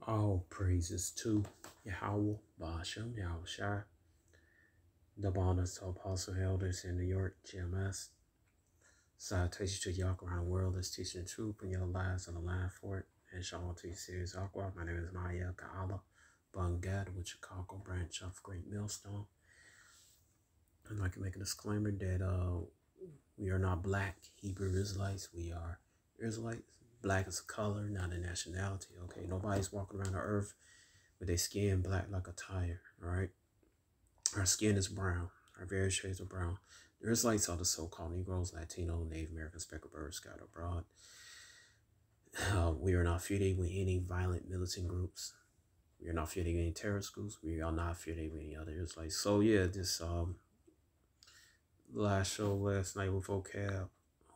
All praises to Yahweh, Ba'ashem, Yahushua, the bonus to Apostle Elders in New York, GMS. Salutation to y'all around the world that's teaching the truth and your lives on the line for it. And shalom to you, series Aqua. My name is Maya Ka'ala Bungad with Chicago branch of Great Millstone. I'd like to make a disclaimer that we are not black Hebrew Israelites. We are Israelites. Black is a color, not a nationality. Okay, nobody's walking around the earth with their skin black like a tire. All right, our skin is brown. Our various shades of brown. The Israelites are the so-called Negroes, Latino, Native American, speckled birds scattered abroad. We are not affiliated with any violent militant groups. We are not affiliated with any terrorist groups. We are not affiliated with any other Israelites. So yeah, this last show last night with Vocab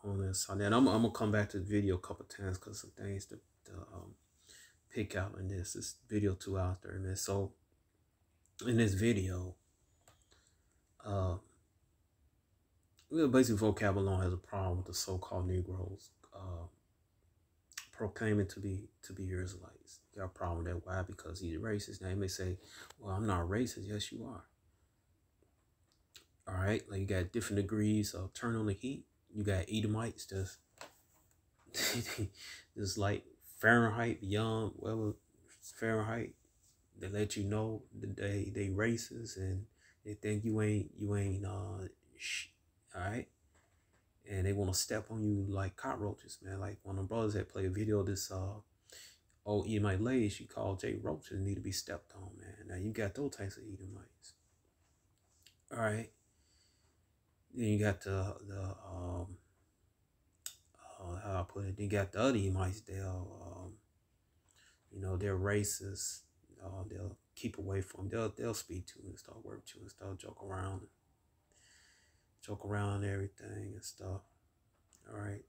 on this Sunday. And I'm gonna come back to the video a couple times because some things to pick out in this video 2 hours 30 minutes. So in this video, basically Vocab alone has a problem with the so-called Negroes proclaiming to be Israelites. You got a problem with that. Why? Because he's racist. Now you may say, well, I'm not racist. Yes, you are. All right, like you got different degrees of turn on the heat. You got Edomites that's just like Fahrenheit beyond whatever Fahrenheit. They let you know that they racist and they think you ain't all right, and they want to step on you like cockroaches, man. Like one of the brothers that played a video of this old Edomite lady, she called Jay roaches need to be stepped on, man. Now you got those types of Edomites. All right. Then you got the how I put it, you got the other Edomites. They'll they're racist. They'll keep away from. They'll speak to you and start work to you and start joke around and everything and stuff. All right.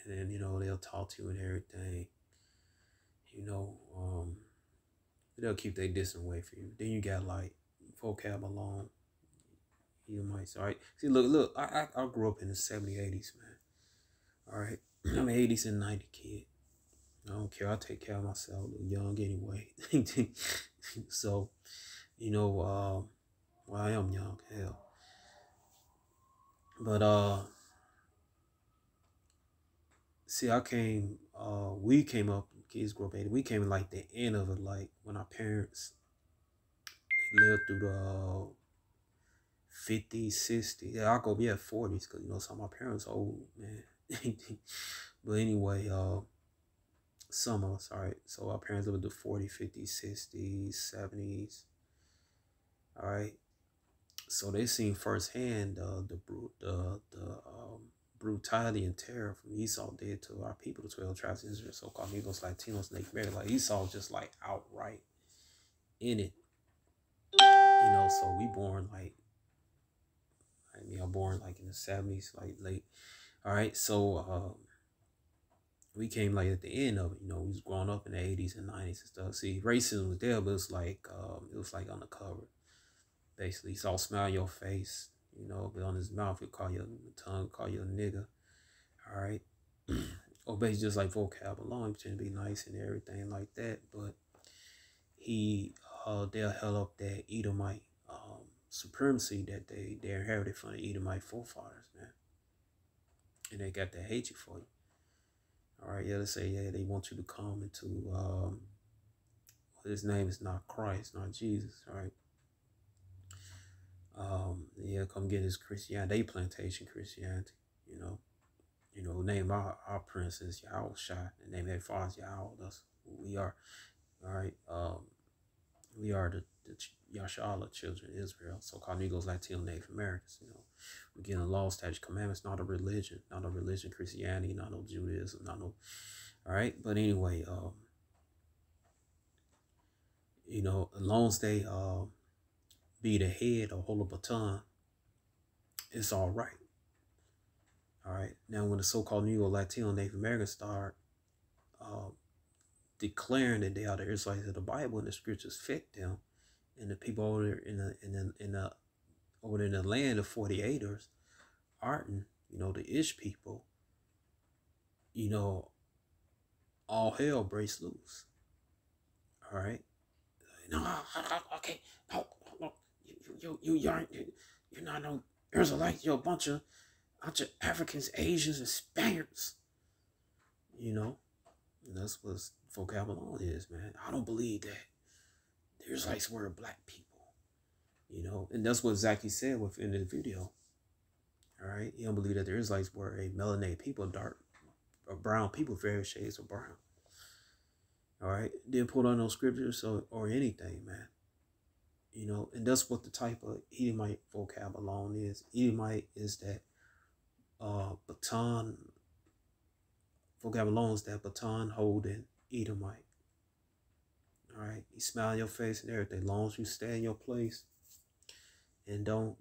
And then they'll talk to you and everything. They'll keep their distance away from you. Then you got like Vocab alone. Edomites, all right. See, look. I grew up in the 70s, 80s, man. All right. I'm an 80s and 90s kid. I don't care. I take care of myself. I'm young anyway. So, well, I am young, hell. But see, we came up, kids grew up 80s. We came in like the end of it, like when our parents lived through the 50s, 60s. Yeah, I'll go 40s because some of my parents old, man. But anyway, some of us, all right. So our parents lived through 40s, 50s, 60s, 70s. All right. So they seen firsthand the brutality and terror from Esau did to our people, the 12 tribes of Israel, so-called Negroes, Latinos, Native American. Like Esau just like outright in it. So we born I'm born like in the 70s, like late. All right, so we came like at the end of it. We was growing up in the 80s and 90s and stuff. See, racism was there, but it was like undercover. Basically, he saw a smile on your face, but on his mouth he'll call you a tongue, call you a nigga. All right, or basically just like Vocab alone, he pretend to be nice and everything like that, but they'll held up that Edomite supremacy that they inherited from the Edomite forefathers, man. And they got that hatred for you. All right, they say, they want you to come into his name is not Christ, not Jesus, all right? Come get his Christianity, they plantation Christianity, name our princess Yahushua, and name their fathers Yahweh. That's who we are. All right. We are the Yashala children of Israel, so-called Negroes, Latino, Native Americans. We're getting a law, statute, commandments, not a religion, Christianity, not no Judaism, not no. All right, but anyway, as long as they be the head or hold a baton, it's all right. All right. Now, when the so-called Negro, Latino, Native Americans start declaring that they are the Israelites of the Bible and the scriptures fit them, and the people over there in the land of 48ers aren't, the Ish people, all hell breaks loose. All right. No, okay. No, no, you're not no Israelite. You're a bunch of Africans, Asians, and Spaniards. You know, and that's what vocab alone is, man. I don't believe that the Israelites were black people. You know, and that's what Zaki said within the video. All right, he don't believe that the Israelites were a melanated people, dark or brown people, various shades of brown. All right, didn't put on no scriptures or anything, man. You know, and that's what the type of Edomite vocab alone is. Edomite is that baton. Vocab alone is that baton holding Edomite. All right, you smile in your face and everything. As long as you stay in your place and don't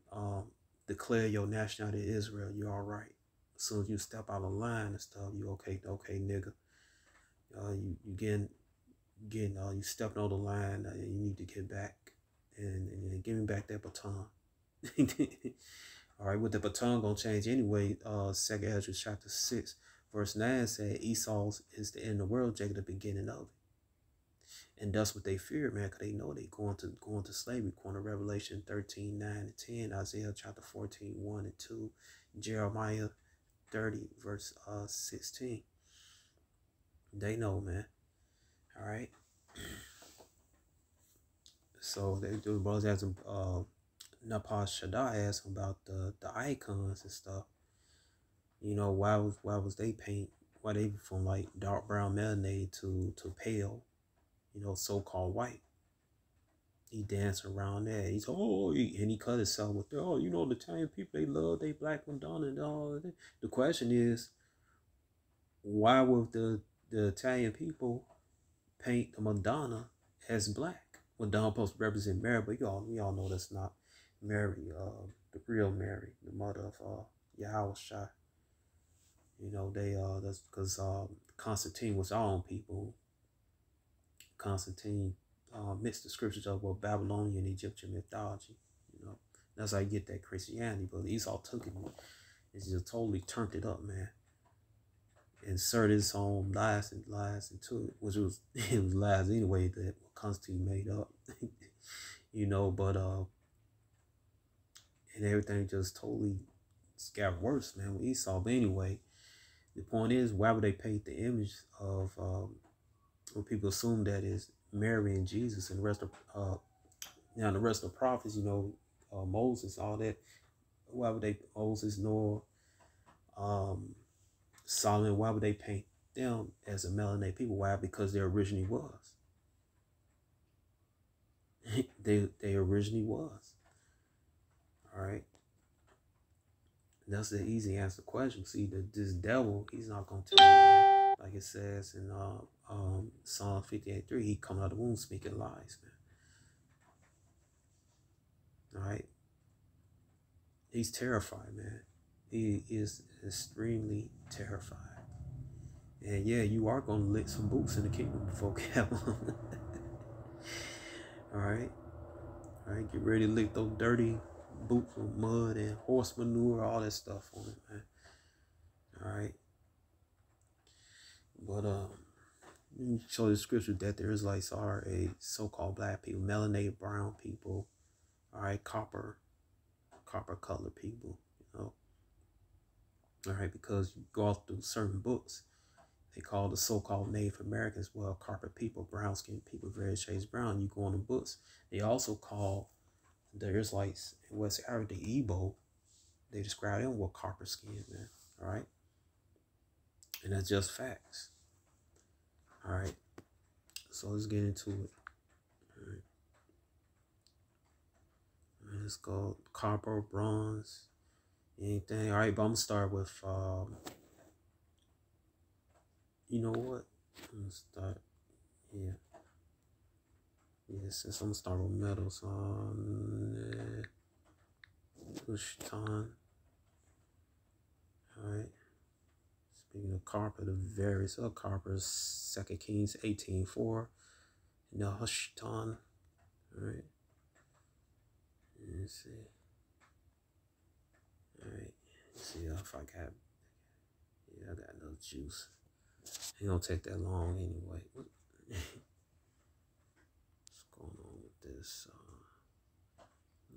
declare your nationality Israel, you're all right. As soon as you step out of line and stuff, you okay, nigga. You stepping on the line. You need to get back and give me back that baton. All right, with the baton gonna change anyway. 2nd Ezra chapter 6, verse 9 said Esau's is the end of the world, Jacob the beginning of it. And that's what they fear, man, because they know they going to slavery. According to Revelation 13, 9 and 10, Isaiah chapter 14, 1 and 2, Jeremiah 30, verse 16. They know, man. All right. So they do. Brothers ask them, Napaz Shaddai asked them about the icons and stuff. You know, why was they paint? Why they from like dark brown melanated to pale? You know, so-called white. He danced around that. He's and he cut himself with you know, the Italian people, they love they black Madonna and all that. The question is, why would the Italian people paint the Madonna as black? Madonna supposed to represent Mary, but we all know that's not Mary, the real Mary, the mother of Yahweh Shai. You know, that's because Constantine was our own people. Constantine mixed the scriptures up with Babylonian Egyptian mythology. You know, that's how you get that Christianity. But Esau took it, and just totally turned it up, man. Inserted his own lies into it, which was it was lies anyway that Constantine made up. You know, but and everything just totally got worse, man, with Esau. But anyway, the point is, why would they paint the image of when people assume that is Mary and Jesus and the rest of the rest of the prophets, you know, Moses, all that. Why would they Moses, Noah, Solomon? Why would they paint them as a melanated people? Why? Because they originally was. they originally was. All right. That's the easy answer question. See, this devil, he's not gonna tell you that. Like it says in Psalm 58:3, he come out of the womb speaking lies, man. All right. He's terrified, man. He is extremely terrified. And yeah, you are gonna lick some boots in the kingdom of vocab. All right. All right, get ready to lick those dirty boots with mud and horse manure, all that stuff on it, man. All right. But let me show the scripture that the Israelites are a so-called black people, melanated brown people, all right, copper colored people, you know. All right, because you go off through certain books, they call the so-called Native Americans, well, copper people, brown skinned people, various shades brown. You go on the books. They also call the Israelites in West Africa, the Igbo. They describe them with copper skin, man. All right. And that's just facts. All right. So let's get into it. All right. All right, let's go copper, bronze, anything. All right, but I'm gonna start with you know what? I'm gonna start here. Yeah, since I'm gonna start with metals. Pushtan. Alright. Speaking of copper, the various other coppers, 2 Kings 18:4. Nehushtan. Alright. Let's see. Alright. Let's see if I got. Yeah, I got no juice. It don't take that long anyway. What's going on with this?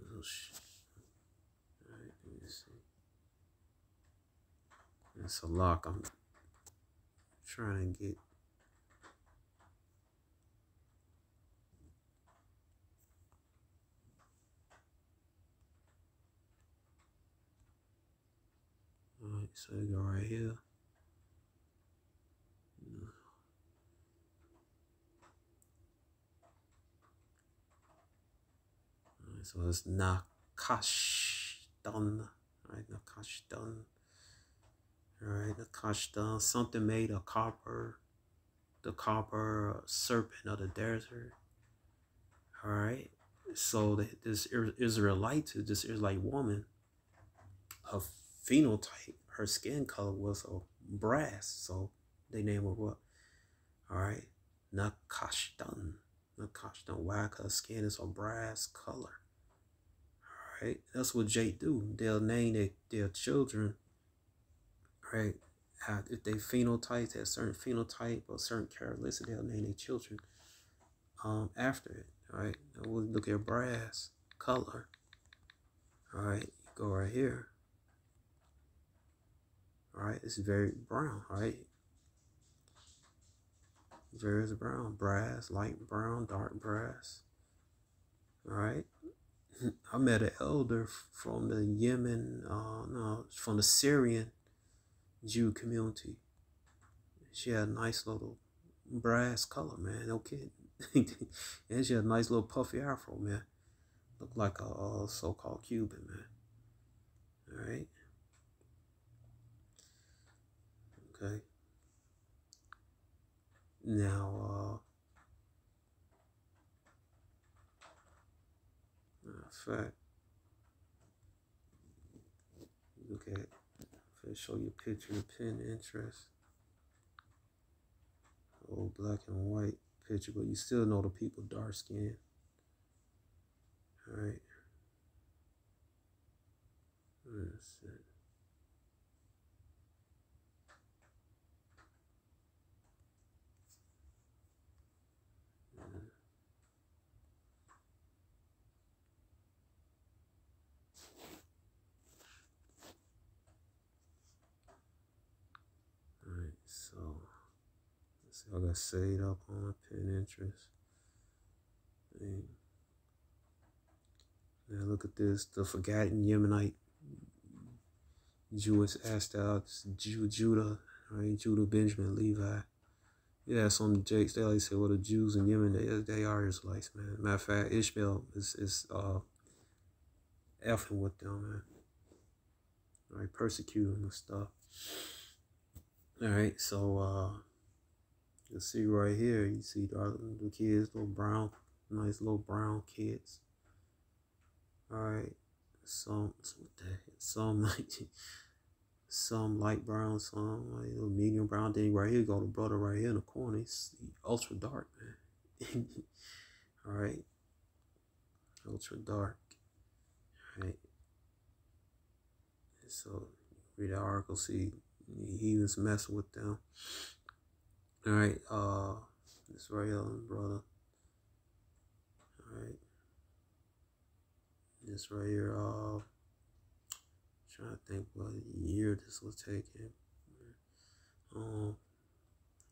Little shit. Alright, let me see. It's a lock. I'm trying to get. Alright, so you go right here. Alright, so it's Nakashdan. Alright, Nakashdan. Alright, Nakashdan. Something made of copper. The copper serpent of the desert. Alright. So this Israelite, this Israelite woman, her phenotype, her skin color was a brass. So they named her what? Alright. Nakashdan. Nakashdan. Why? Because her skin is a brass color. Alright. That's what Jake do. They'll name their children, right? If they phenotype, a certain phenotype or certain characteristic, they'll name their children after it. All right, now we'll look at brass color. All right, go right here. All right, it's very brown. All right, very brown, brass, light brown, dark brass. All right, I met an elder from the Yemen, from the Syrian Jew community. She had a nice little brass color, man. No kidding. And she had a nice little puffy afro, man. Looked like a so-called Cuban, man. All right. Okay. Now, matter of fact, look at it. I'll show you a picture of pin interest. Old black and white picture, but you still know the people dark skin. All right. That's it. Alright, so let's see, I got saved up on my pin interest. And now look at this, the forgotten Yemenite Jewish Astros, Judah, right? Judah, Benjamin, Levi. Yeah, some Jakes, they like to say, well, the Jews in Yemen, they are Israelites, man. Matter of fact, Ishmael is effing with them, man. All right, persecuting and stuff. All right, so you see right here, you see the kids, little brown, nice little brown kids. All right, some light brown, some like little medium brown. Then right here, go the brother right here in the corner. He's ultra dark, man. All right, ultra dark. All right, so read the article, see he was messing with them. All right, this right here, brother. All right, this right here. Trying to think what year this was taken.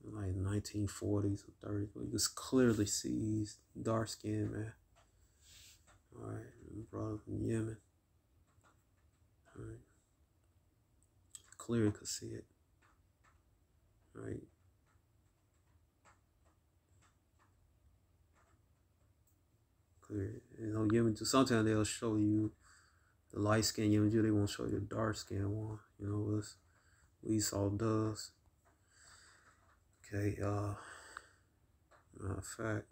Like 1940s or 30s. But you can clearly see he's dark skinned, man. All right, brother from Yemen. All right, clearly could see it. All right. Clear. You know, Yemen. Sometimes they'll show you the light skin Yemen Jew. They won't show you the dark skin one. You know, what Esau does. Okay. Matter of fact,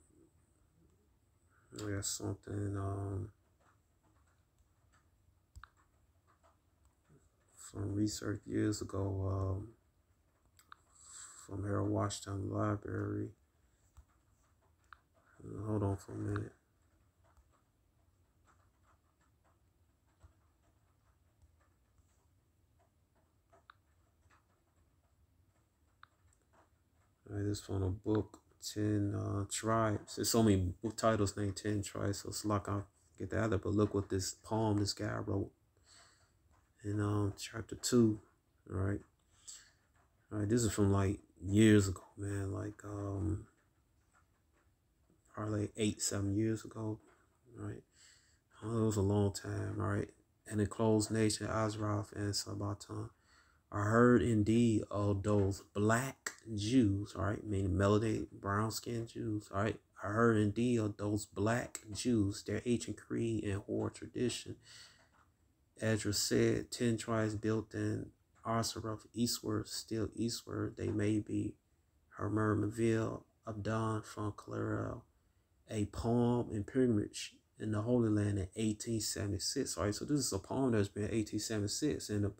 I got something. From research years ago. From Harold Washington Library. Hold on for a minute. All right, this from a book, 10 Tribes. There's so many book titles named 10 Tribes, so it's like I get the other. But look what this poem this guy wrote in chapter 2. All right. All right, this is from like years ago, man. Like probably 8, 7 years ago. All right. Oh, it was a long time. All right. And the closed nation, Azrath and Sabbaton. I heard indeed of those black Jews, all right, meaning melanated, brown-skinned Jews, all right. I heard indeed of those black Jews, their ancient creed and oral tradition. Ezra said, 10 tribes built in Asaroth eastward, still eastward, they may be Hermermaville, Abdon from Clarel, a poem and pilgrimage in the Holy Land in 1876. All right, so this is a poem that's been 1876, and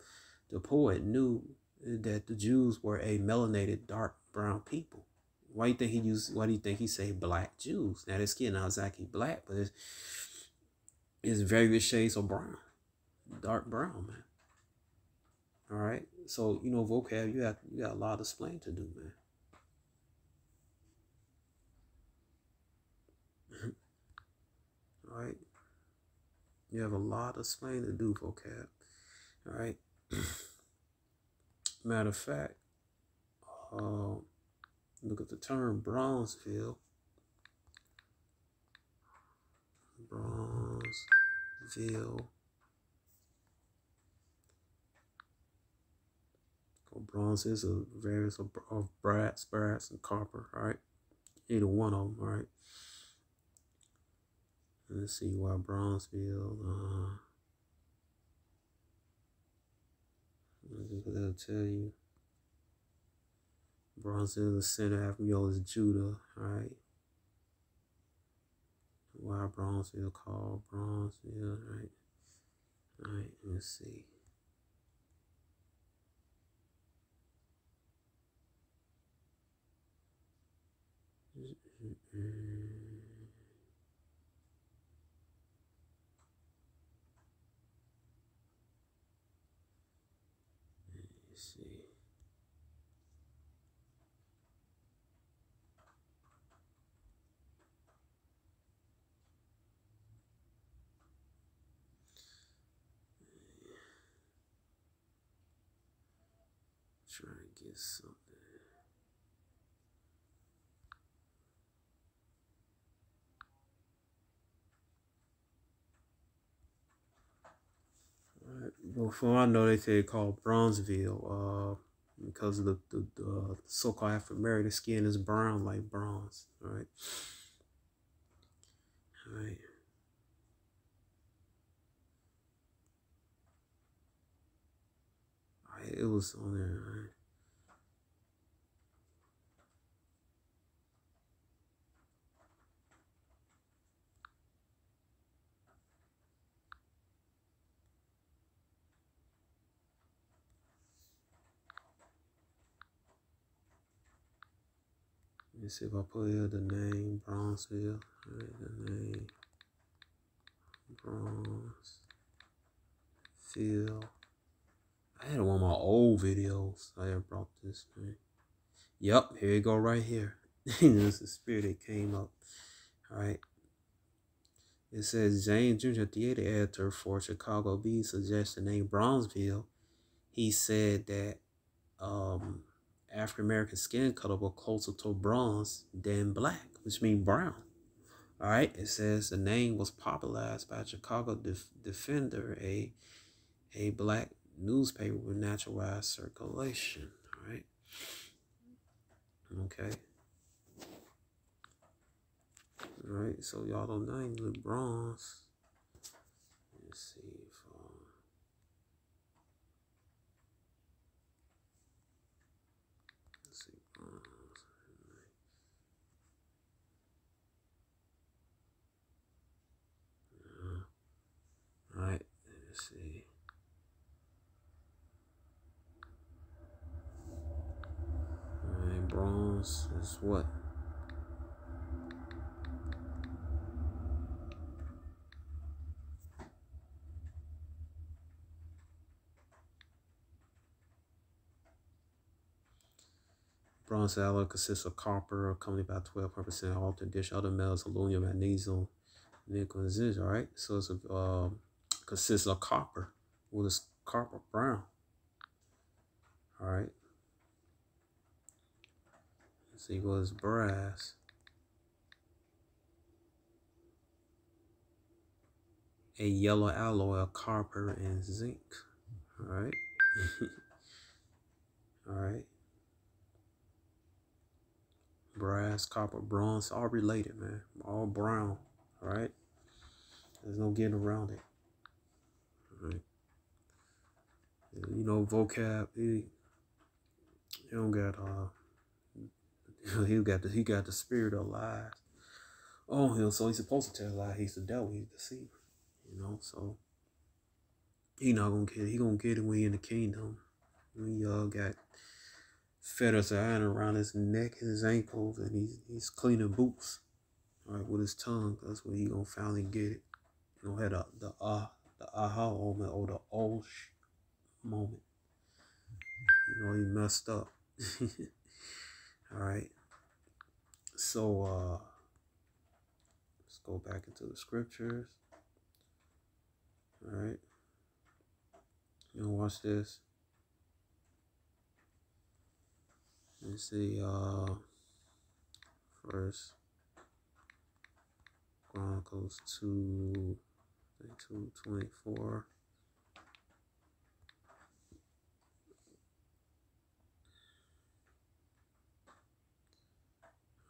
the poet knew that the Jews were a melanated, dark brown people. Why do you think he used? Why do you think he say black Jews? Now, their skin not exactly black, but it's various shades of brown, dark brown, man. All right, so you know, vocab, you got a lot of explaining to do, man. All right, you have a lot of explaining to do, vocab. All right. Matter of fact, look at the term Bronzeville. Bronzeville. Bronze is a various of brass, and copper, all right? Either one of them, all right? Let's see why Bronzeville. That'll tell you. Bronzeville, the center half mule is Judah, all right? Why Bronzeville called Bronzeville, right? All right, let's see. Let's see. Try and get something. Before I know, they say it called Bronzeville, because of the so-called African American skin is brown like bronze. All right. All right. All right. It was on there. All right. Let me see if I put here the name Bronzeville. All right, the name Bronzeville. I had one of my old videos. I had brought this thing. Yep, here you go right here. This is the spirit that came up. All right. It says James Jr., theater editor for Chicago Bee, suggests the name Bronzeville. He said that African American skin color was closer to bronze than black, which means brown. All right. It says the name was popularized by Chicago Defender, a black newspaper with naturalized circulation. All right. Okay. All right. So y'all don't know the bronze. Let's see if let's see bronze. All right. Let's see. Bronze is what? bronze alloy consists of copper, accompanied by 12% altered addition other metals, aluminum, magnesium, nickel, and zinc. All right, so it's consists of copper. Well, it's copper brown. All right. Let's see, what is brass? A yellow alloy of copper and zinc. All right. All right. Brass, copper, bronze, all related, man. All brown. All right. There's no getting around it. All right. You know, vocab. He don't got he got the spirit of lies on him, so he's supposed to tell lies. He's the devil. He's the deceiver. You know, so he not gonna get it. He gonna get it when he in the kingdom. When he got fetters of iron around his neck and his ankles, and he's cleaning boots, all right, with his tongue. That's when he gonna finally get it. You know, had the aha moment or the moment. You know, he messed up. All right. So let's go back into the scriptures. All right. You know, watch this. Let's see, First Chronicles 2:24.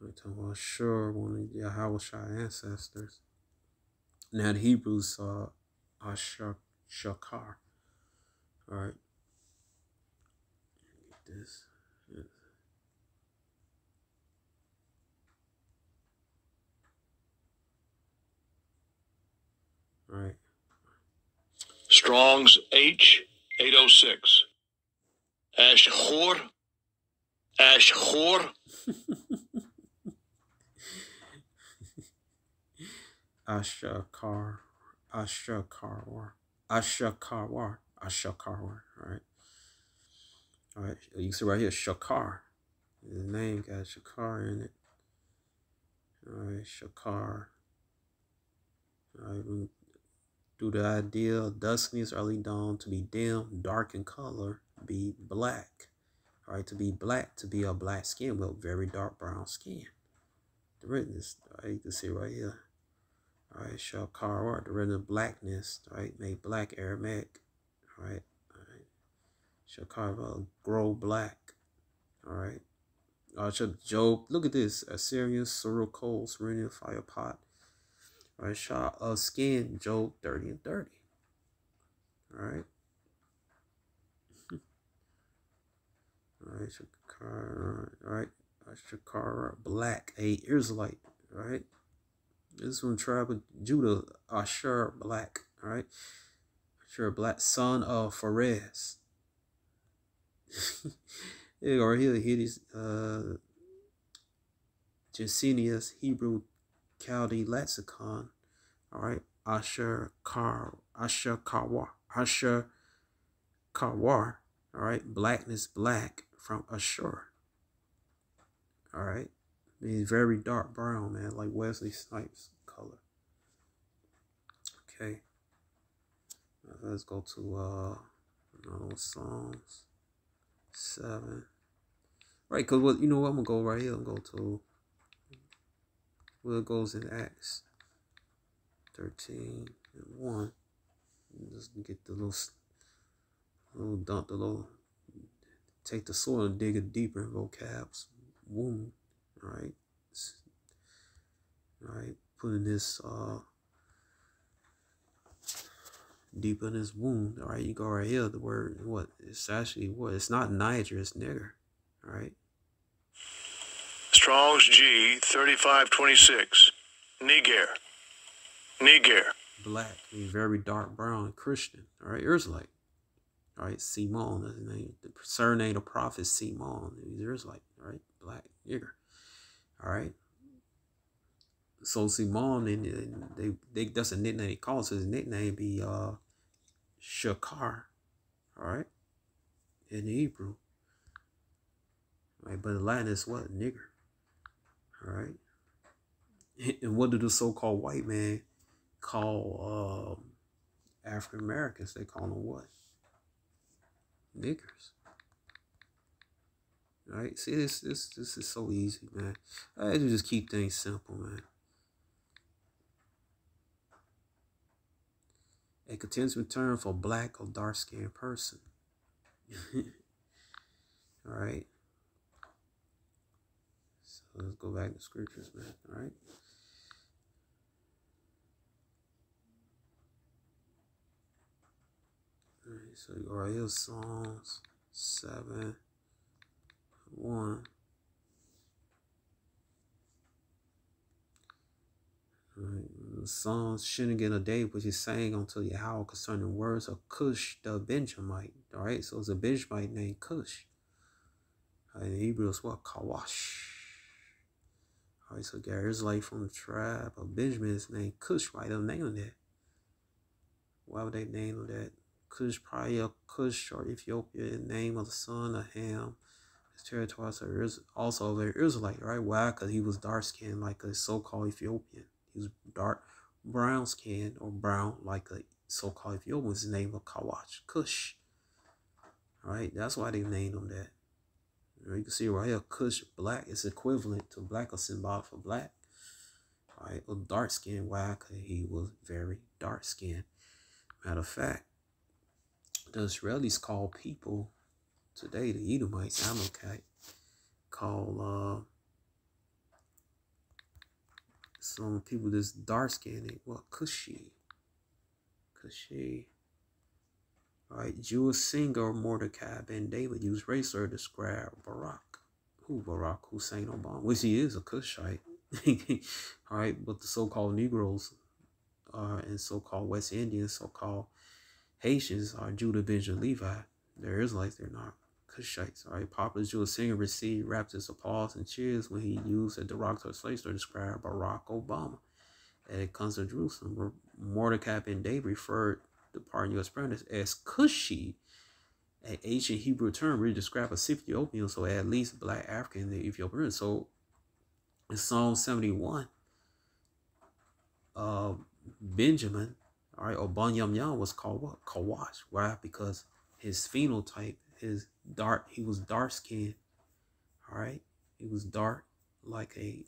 We're talking about sure one of Yahweh's ancestors. Now the Hebrews Shakar. All right. Get this. Yeah. All right. Strong's H806. Ashur. Ashakarwar. All right. All right. You see right here, Shakar. His name got Shakar in it. All right, Shakar. All right, we do the idea of duskiness, early dawn, to be dim, dark in color, be black. All right, to be black, to be a black skin with very dark brown skin. The witness, all right, you can see right here. All right, Shakar, the written blackness, right, made black Aramaic. All right, Shakar, grow black. All right. Job, look at this. Assyrian, Surah, coal, Serenian, fire pot. All right, shot of skin, Job 30 and 30. All right. All right, Shakar, all right. Shakar, black, a Israelite, all right. This is from tribe of Judah, Asher, black, all right. Asher, black, son of Pharez. Or here is Jacinius Hebrew Chaldee lexicon. All right, Asher Karwar. All right, blackness, black from Ashur. All right, means very dark brown, man, like Wesley Snipes color. Okay, let's go to Psalms 7. Right, because what, you know what, I'm gonna go right here and go to where it goes in Acts 13 and 1. Just get the take the soil and dig it deeper in vocab's womb. Right. Right. Putting this deep in his womb. All right, you go right here. The word, what? It's actually what? It's not Niger, it's nigger. All right. Strong's G 3526. Niger. Black, means very dark brown, Christian. All right, Israelite. All right, Simon, that's his name. The surname of prophet Simon. He's Israelite. All right, black nigger. All right. So Simon, and they that's a nickname he calls. His nickname be Shakar. All right, in Hebrew. right? But in Latin is what? Nigger, all right? And what do the so-called white man call African Americans? They call them what? Niggers. All right? See, this is so easy, man. I had to just keep things simple, man. A continuous term for black or dark-skinned person. All right. So let's go back to scriptures, man. All right. All right. So you go right here, Psalms 7:1. All right. The Psalms shouldn't get a day, which is saying unto Yahweh concerning words of Cush the Benjamite. All right. So it's a Benjamite named Cush. In Hebrew, it's what? Kawash. All right, so Gary Israelite from the tribe of Benjamin is named Cush. Why they name him that? Why would they name him that? Cush, probably a Cush or Ethiopia, in the name of the son of Ham. His territory is also a Israelite, right? Why? Because he was dark skinned like a so-called Ethiopian. He was dark brown skinned or brown like a so-called Ethiopian. His name was Kawash, Cush. All right, that's why they named him that. You can see right here, Cush black is equivalent to black or symbolic for black. All right, or dark skin. Why? Because he was very dark skinned. Matter of fact, the Israelis call people today, the Edomites, Amalekite, call some people that's dark skinned, what? Cushi. All right, Jewish singer Mordecai Ben David used racer to describe Barack. Who Barack Hussein Obama? Which he is a Cushite. All right, but the so-called Negroes and so-called West Indians, so-called Haitians are Judah, Benjamin, Levi. They're Israelites, they're not Cushites. All right, popular Jewish singer received rapturous applause and cheers when he used a derogatory slave to describe Barack Obama. And it comes to Jerusalem. Mordecai Ben David referred the part in U.S. president as Cushi, an ancient Hebrew term really describe a Ethiopian, so at least black African in the Ethiopian. So in Psalm 71, Benjamin, all right, or Banyam was called what? Kawash. Why? Because his phenotype is dark. He was dark skinned. All right, he was dark like a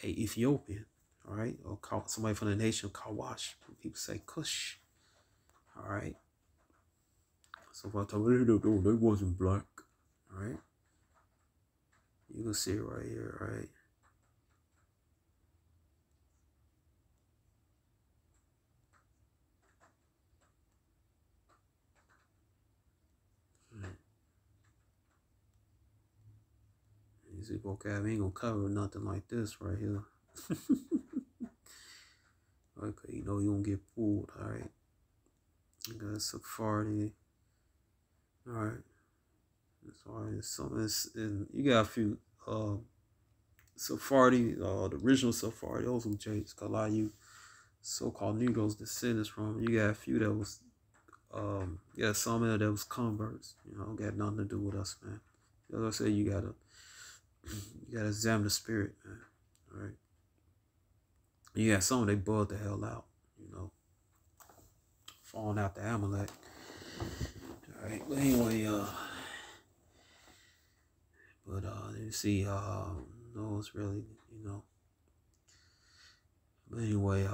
Ethiopian. All right, or somebody from the nation of Kawash. People say Cush. All right. So if I tell you they wasn't black. All right. You can see it right here, right? You see, vocab ain't gonna cover nothing like this right here. Okay, you know you don't get fooled, all right? You got Sephardi. All right. And you got a few Sephardi, the original Sephardi, those who James, a lot of you so-called Negroes descendants from. You got a few that was some of that was converts, got nothing to do with us, man. As I said, you gotta examine the spirit, man. All right. Yeah, some of they bugged the hell out, falling out the Amalek. All right, but anyway, you see, no, it's really, but anyway,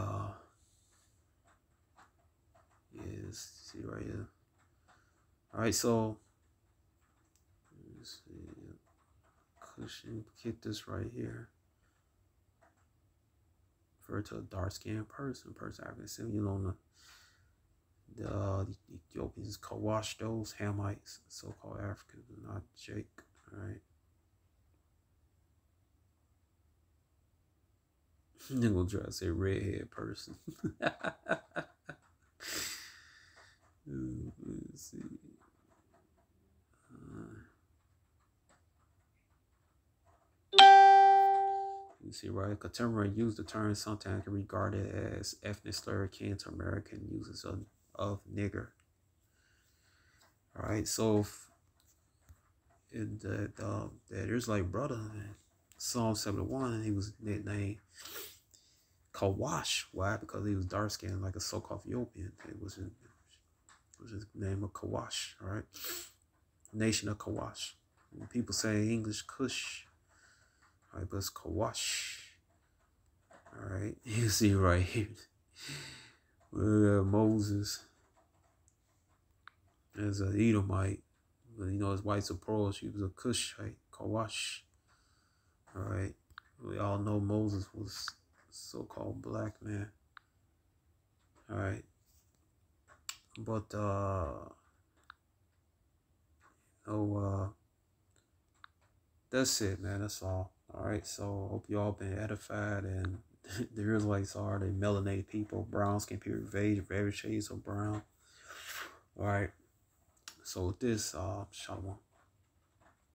see right here. All right, so let's see, cushion, get this right here. Refer to a dark-skinned person African descent, the Ethiopians Kawash, those Hamites, so-called Africans, not Jake. All right. They're gonna try to say redhead person. Let's see. You see, right? Contemporary use the term sometimes regarded as ethnic slur akin to American uses of nigger. All right, so that Israelite brother in Psalm 71, he was nicknamed Kawash. Why? Because he was dark skinned like a so-called Ethiopian. It was his name of Kawash. All right, nation of Kawash. When people say English Kush, all right, but it's Kawash. All right, you see right here, Moses as an Edomite, but you know his wife's approach. He was a Cushite, Kawash. All right, we all know Moses was a so-called black man. All right, but that's it, man. That's all. All right, so hope you all been edified. And the Israelites are they melanated people, brown skin people, various shades of brown. All right, so with this, shalom.